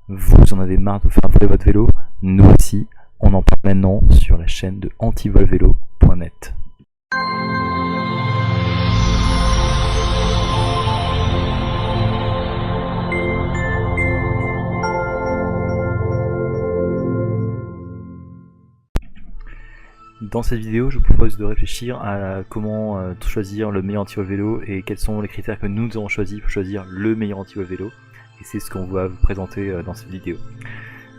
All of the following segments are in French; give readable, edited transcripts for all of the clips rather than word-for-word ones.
Vous en avez marre de vous faire voler votre vélo? Nous aussi, on en parle maintenant sur la chaîne de antivolvélo.net. Dans cette vidéo, je vous propose de réfléchir à comment choisir le meilleur anti-vol vélo et quels sont les critères que nous avons choisis pour choisir le meilleur anti-vol vélo. Et c'est ce qu'on va vous présenter dans cette vidéo.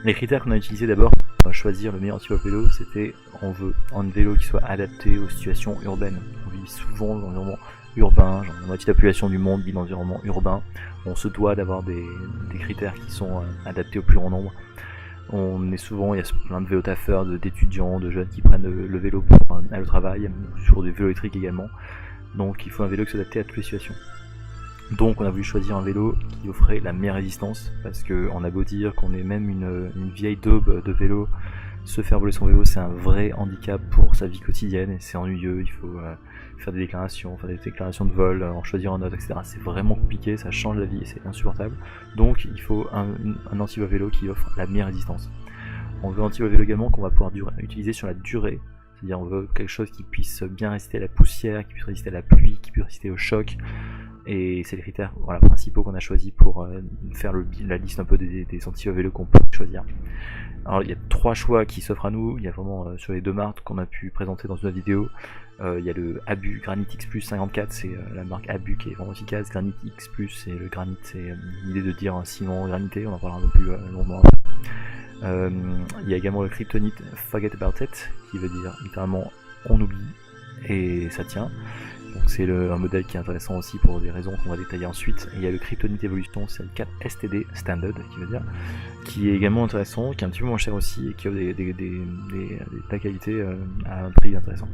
Les critères qu'on a utilisés d'abord pour choisir le meilleur anti-vol vélo, c'était on veut un vélo qui soit adapté aux situations urbaines. On vit souvent dans l'environnement urbain, genre la moitié de la population du monde vit dans l'environnement urbain. On se doit d'avoir des critères qui sont adaptés au plus grand nombre. Il y a plein de vélotaffeurs, d'étudiants, de jeunes qui prennent le vélo pour aller au travail, sur des vélos électriques également. Donc il faut un vélo qui soit adapté à toutes les situations. Donc on a voulu choisir un vélo qui offrait la meilleure résistance, parce qu'on a beau dire qu'on est même une vieille daube de vélo, se faire voler son vélo c'est un vrai handicap pour sa vie quotidienne et c'est ennuyeux, il faut faire des déclarations de vol, en choisir un autre, etc. C'est vraiment compliqué, ça change la vie et c'est insupportable. Donc il faut un anti-vol vélo qui offre la meilleure résistance. On veut un anti-vol vélo également qu'on va pouvoir utiliser sur la durée, c'est-à-dire on veut quelque chose qui puisse bien résister à la poussière, qui puisse résister à la pluie, qui puisse résister au choc. Et c'est les critères principaux qu'on a choisis pour faire la liste un peu des anti-vol vélo qu'on peut choisir. Alors il y a 3 choix qui s'offrent à nous, il y a vraiment sur les 2 marques qu'on a pu présenter dans une autre vidéo. Il y a le Abu Granit X Plus 54, c'est la marque Abu qui est vraiment efficace. Granit X Plus, c'est le granit, c'est l'idée de dire un ciment granité, on en parlera un peu plus longuement après. Il y a également le Kryptonite Forget About It, qui veut dire littéralement on oublie, et ça tient. Donc c'est un modèle qui est intéressant aussi pour des raisons qu'on va détailler ensuite. Et il y a le Kryptonite Evolution, c'est le 4 STD Standard qui est également intéressant, qui est un petit peu moins cher aussi et qui offre de la qualité à un prix intéressant.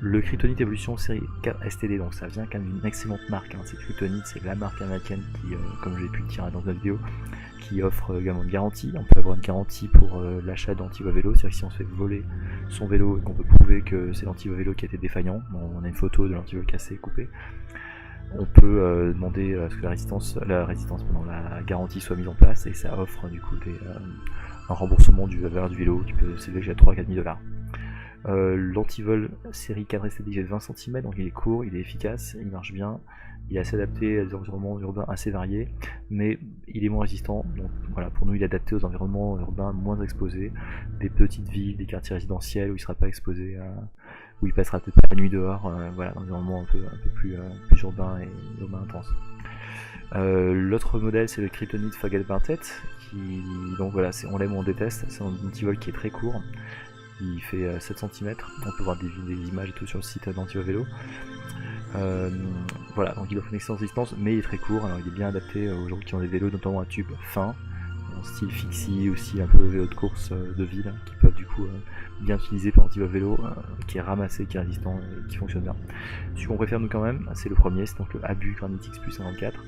Le Kryptonite Evolution série 4 STD, donc ça vient quand même d'une excellente marque, hein. C'est Kryptonite, c'est la marque américaine qui, comme j'ai pu le dire dans la vidéo, qui offre également une garantie. On peut avoir une garantie pour l'achat d'anti-vol vélo, c'est-à-dire que si on se fait voler son vélo et qu'on peut prouver que c'est l'anti-vol vélo qui a été défaillant, on a une photo de l'anti-vol cassé, coupé, on peut demander à ce que la garantie soit mise en place, et ça offre du coup un remboursement de la valeur du vélo qui peut s'élever jusqu'à 3 à 4 000 $. L'antivol série 4 STD fait 20 cm, donc il est court, il est efficace, il marche bien, il est assez adapté à des environnements urbains assez variés, mais il est moins résistant. Donc voilà, pour nous il est adapté aux environnements urbains moins exposés, des petites villes, des quartiers résidentiels où il sera pas exposé où il passera peut-être pas la nuit dehors, voilà, un environnement un peu plus urbain et urbain intense. L'autre modèle c'est le Kryptonite Forget About It, qui donc voilà, on l'aime ou on déteste, c'est un antivol qui est très court. Il fait 7 cm, on peut voir des images et tout sur le site d'anti-vol vélo. Voilà, donc il offre une excellente résistance, mais il est très court, alors il est bien adapté aux gens qui ont des vélos notamment à tube fin, en style fixie, aussi un peu vélo de course de ville, qui peuvent du coup bien utiliser pour anti-vol vélo, qui est ramassé, qui est résistant et qui fonctionne bien. Celui qu'on préfère nous quand même, c'est le premier, c'est donc le Abu Granit X Plus 54.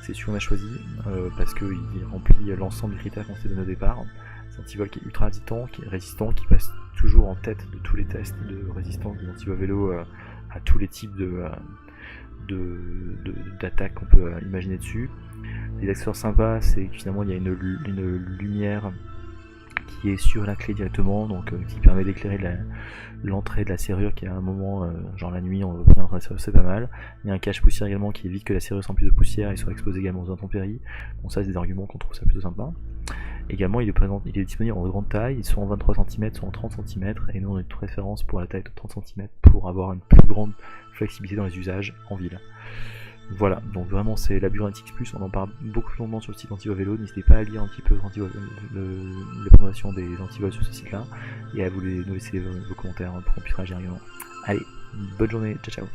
C'est celui qu'on a choisi parce qu'il remplit l'ensemble des critères qu'on s'est donné au départ. C'est un antivol qui est ultra résistant, qui passe toujours en tête de tous les tests de résistance des antivol vélo à tous les types d'attaques qu'on peut imaginer dessus. Les accessoires sympas, c'est que finalement il y a une lumière qui est sur la clé directement, donc qui permet d'éclairer l'entrée de la serrure, qui à un moment, genre la nuit, on va prendre la serrure, c'est pas mal. Il y a un cache poussière également qui évite que la serrure s'emplit de poussière et soit exposée également aux intempéries. Bon, ça c'est des arguments qu'on trouve ça plutôt sympa. Également il est disponible en grande taille, soit en 23 cm, soit en 30 cm, et nous on a une préférence pour la taille de 30 cm pour avoir une plus grande flexibilité dans les usages en ville. Voilà, donc vraiment c'est l'Abu Granit X Plus, on en parle beaucoup plus longuement sur le site Antivol Vélo, n'hésitez pas à lire un petit peu les présentations des antivols sur ce site là, et à nous laisser vos commentaires pour qu'on puisse réagir également. Allez, bonne journée, ciao ciao.